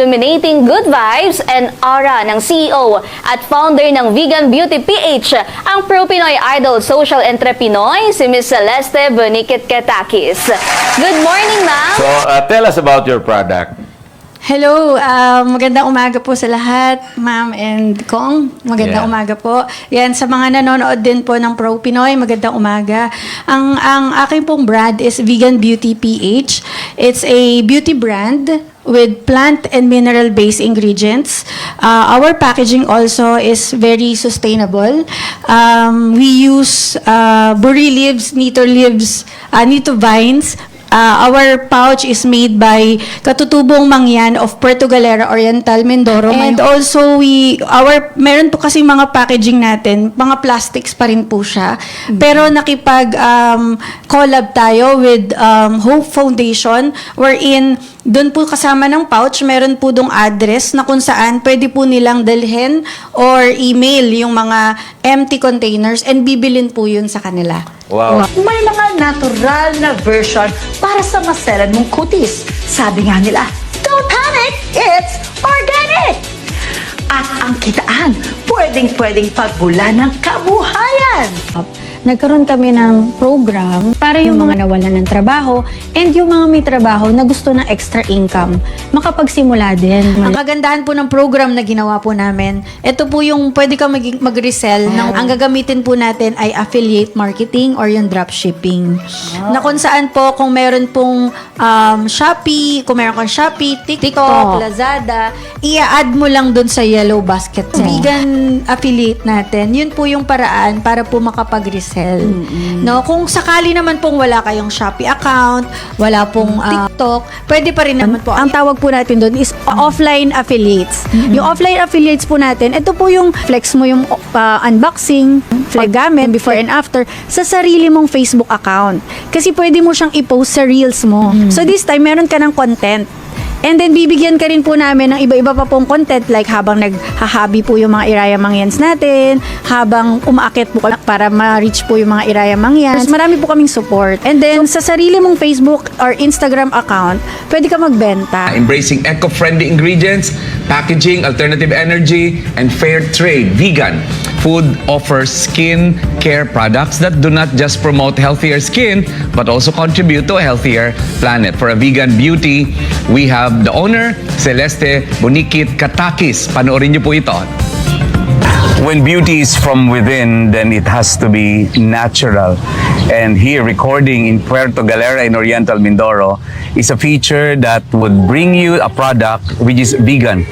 Dominating good vibes and aura ng CEO at founder ng Vegan Beauty PH, ang pro-Pinoy idol social entrepreneur si Ms. Celeste Boniquit Katakis. Good morning, ma'am! So, tell us about your product. Hello, magandang umaga po sa lahat, ma'am and Kong. Magandang umaga po. Yan, sa mga nanonood din po ng Pro Pinoy, magandang umaga. Ang aking pong brand is Vegan Beauty PH. It's a beauty brand with plant and mineral-based ingredients. Our packaging also is very sustainable. We use burri leaves, nito vines. Our pouch is made by Katutubong Mangyan of Puerto Galera, Oriental, Mindoro. And also, meron po kasi mga packaging natin, mga plastics pa rin po siya. Pero collab tayo with Hope Foundation, wherein doon po kasama ng pouch, meron po dong address na kung saan pwede po nilang dalhin or email yung mga empty containers and bibilin po yun sa kanila. Wow. May mga natural na version para sa maselan mong kutis. Sabi nga nila, don't panic, it's organic! At ang kitaan, pwedeng pagbula ng kabuhayan. Nagkaroon kami ng program para yung mga nawalan ng trabaho and yung mga may trabaho na gusto ng extra income, makapagsimula din. Ang kagandahan po ng program na ginawa po namin, ito po yung pwede ka mag-resell. Ang gagamitin po natin ay affiliate marketing or yung dropshipping. Na kung saan po, kung meron pong Shopee, kung meron kang Shopee, TikTok, Lazada, i-add mo lang dun sa yellow basket. Vegan affiliate natin, yun po yung paraan para po makapag-resell. No, kung sakali naman pong wala kayong Shopee account, wala pong TikTok, pwede pa rin naman po. Ang tawag po natin doon is offline affiliates. Yung offline affiliates po natin, ito po yung flex mo yung unboxing, gamit, before and after, sa sarili mong Facebook account. Kasi pwede mo siyang i-post sa reels mo. So this time, meron ka ng content. And then, bibigyan ka rin po namin ng iba-iba pa pong content like habang naghahabi po yung mga Iraya Mangyans natin, habang umaakit po para ma-reach po yung mga Iraya Mangyans. Marami po kaming support. And then, sa sarili mong Facebook or Instagram account, pwede ka magbenta. Embracing eco-friendly ingredients, packaging, alternative energy, and fair trade, vegan. Food offers skin care products that do not just promote healthier skin, but also contribute to a healthier planet. For a vegan beauty, we have the owner, Celeste Boniquit Katakis. Panoorin niyo po ito. When beauty is from within, then it has to be natural. And here, recording in Puerto Galera in Oriental Mindoro is a feature that would bring you a product which is vegan.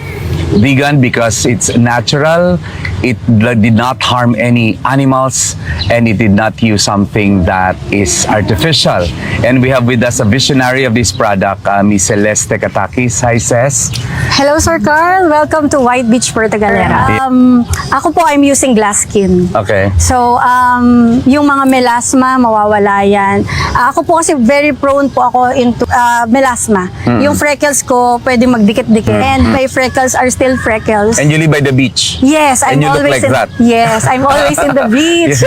Vegan because it's natural, it did not harm any animals, and it did not use something that is artificial. And we have with us a visionary of this product, Ms. Celeste Katakis. Hi, Ces. Hello, Sir Carl. Welcome to White Beach, Puerto Galera. Ako po, I'm using glass skin. Okay. So, yung mga melasma, mawawala yan. Ako po kasi very prone po ako into melasma. Yung freckles ko, pwede magdikit-dikit. And my freckles are still freckles. And you live by the beach. Yes, And I'm you look always like that. Yes, I'm always in the beach.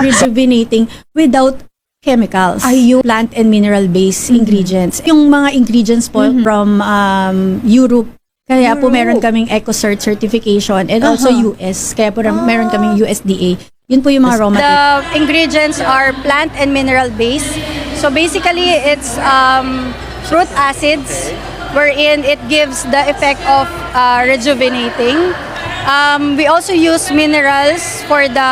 Rejuvenating without chemicals. Ay, yung plant and mineral-based ingredients. Yung mga ingredients po from Europe. Kaya po meron kaming EcoCert certification and also US. Kaya po meron kaming USDA. Yun po yung mga raw materials. The ingredients are plant and mineral-based. So basically, it's fruit acids wherein it gives the effect of rejuvenating. We also use minerals for the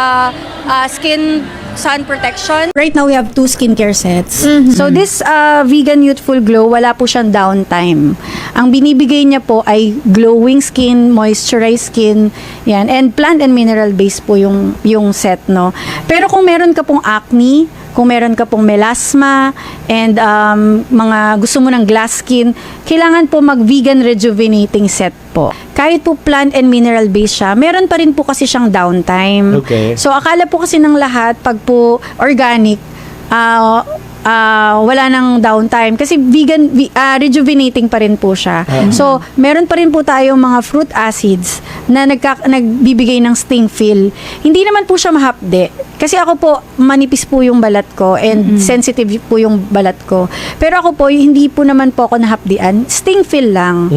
skin sun protection. Right now, we have 2 skincare sets. So this Vegan Youthful Glow, wala po siyang downtime. Ang binibigay niya po ay glowing skin, moisturized skin, yan. And plant and mineral based po yung set, no? Pero kung meron ka pong acne, kung meron ka pong melasma, and mga gusto mo ng glass skin, kailangan po mag-vegan rejuvenating set po. Kahit po plant and mineral based siya, meron pa rin po kasi siyang downtime. Okay. So, akala po kasi ng lahat, pag po organic, wala nang downtime. Kasi rejuvenating pa rin po siya. So, meron pa rin po tayong mga fruit acids na nagbibigay ng sting feel. Hindi naman po siya mahapde. Kasi ako po, manipis po yung balat ko and sensitive po yung balat ko. Pero ako po, hindi po naman po ako nahapdian. Sting feel lang.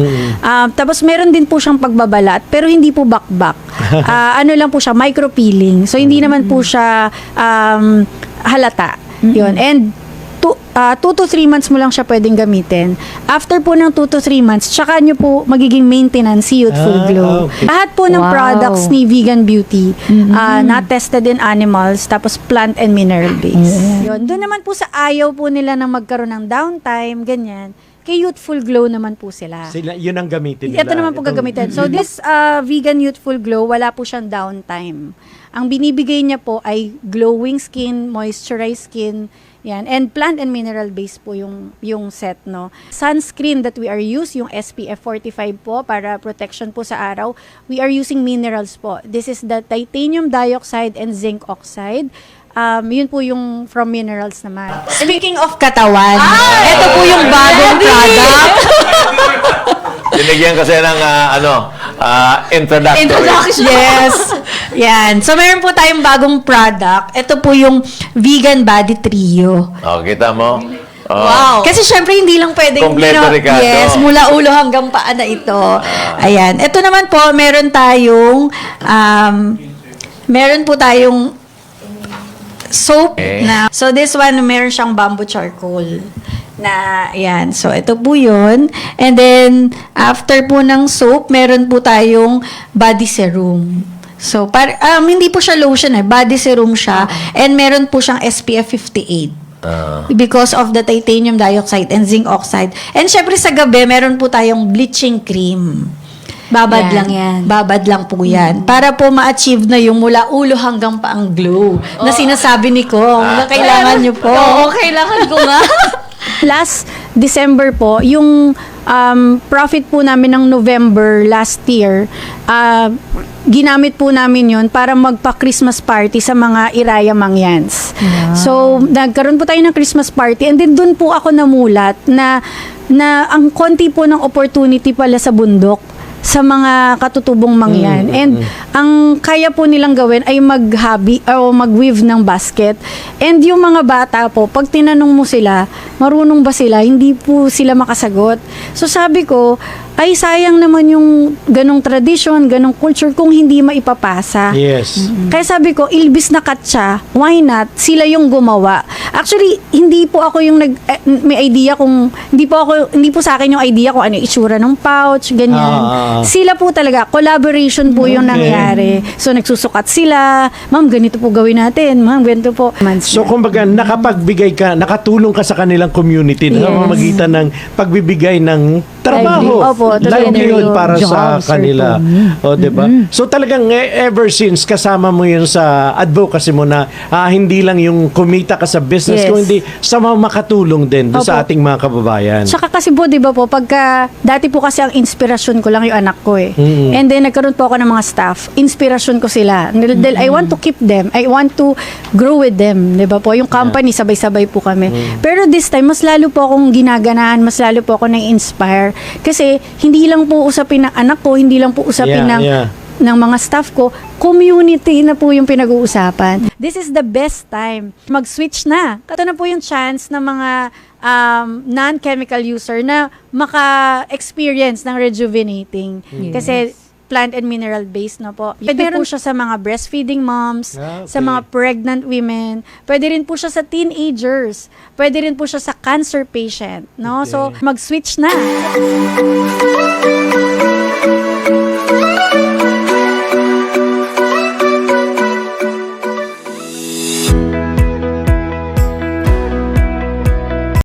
Tapos meron din po siyang pagbabalat, pero hindi po bakbak. Ano lang po siya, micro peeling. So, hindi naman po siya halata. Yun. And 2 to 3 months mo lang siya pwedeng gamitin. After po ng 2 to 3 months, tsaka nyo po magiging maintenance si Youthful Glow. Okay. Lahat po ng products ni Vegan Beauty, not tested in animals, tapos plant and mineral based. Yun. Doon naman po sa ayaw po nila na magkaroon ng downtime, ganyan. Kay Youthful Glow naman po sila. Yun ang gamitin nila. Ito naman po gagamitin. So this Vegan Youthful Glow, wala po siyang downtime. Ang binibigay niya po ay glowing skin, moisturized skin, yan. And plant and mineral base po yung set, no. Sunscreen that we are using, yung SPF 45 po para protection po sa araw. We are using minerals po. This is the titanium dioxide and zinc oxide. Yun po yung from minerals naman. Speaking of katawan, ito po yung bagong product. Binigyan kasi ng introductory. Yes. Yan. So, meron po tayong bagong product. Ito po yung Vegan Body Trio. Oh, kita mo? Oh. Wow. Kasi syempre hindi lang pwedeng Kompleto, Ricardo. yes, mula ulo hanggang paa na ito. Ayan. Ito naman po, meron po tayong soap na. So this one meron siyang bamboo charcoal na ayan. So ito po 'yun. And then after po ng soap, meron po tayong body serum. So hindi po siya lotion body serum siya and meron po siyang SPF 58. Because of the titanium dioxide and zinc oxide. And syempre sa gabi, meron po tayong bleaching cream. Babad lang yan. Babad lang po yan. Para po ma-achieve na yung mula ulo hanggang paang glow na sinasabi ni Kong na kailangan nyo po. Oo, kailangan ko nga. Last December po, yung profit po namin ng November last year, ginamit po namin yun para magpa-Christmas party sa mga Iraya Mangyans. So, nagkaroon po tayo ng Christmas party and then dun po ako namulat na ang konti po ng opportunity pala sa bundok sa mga katutubong mangyan. And ang kaya po nilang gawin ay mag-hobby o mag-weave ng basket. And yung mga bata po, pag tinanong mo sila, marunong ba sila? Hindi po sila makasagot. So sabi ko, ay sayang naman yung ganong tradition, ganong culture kung hindi maipapasa. Yes. Kaya sabi ko, ilbis na katsa, why not? Sila yung gumawa. Actually, hindi po ako yung may idea kung, hindi po sa akin yung idea kung ano yung itsura ng pouch, ganyan. Sila po talaga, collaboration po yung nangyari. So, nagsusukat sila, ma'am, ganito po gawin natin, ma'am, ganito po. So, kumbaga, nakatulong ka sa kanilang community na pamamagitan ng pagbibigay ng trabaho. Opo, livelihood para sa jobs, kanila. O, diba? So, talagang ever since, kasama mo yun sa advocacy mo na hindi lang yung kumita ka sa business, Yes. kundi sa mga makatulong din doon sa Opo. ating mga kababayan. Tsaka kasi po, di ba po, dati po kasi ang inspirasyon ko lang yung anak ko eh. And then, nagkaroon po ako ng mga staff. Inspirasyon ko sila. Dahil I want to keep them. I want to grow with them. Di ba po? Yung company, sabay-sabay po kami. Pero this time, mas lalo po akong ginaganahan, mas lalo po ako nai-inspire. Kasi, hindi lang po usapin ng anak ko, hindi lang po usapin ng mga staff ko, community na po yung pinag-uusapan. This is the best time. Mag-switch na. Ito na po yung chance ng mga non-chemical user na maka-experience ng rejuvenating. Kasi plant and mineral based na po. Pwede po siya sa mga breastfeeding moms, sa mga pregnant women. Pwede rin po siya sa teenagers. Pwede rin po siya sa cancer patient. No? So, mag-switch na.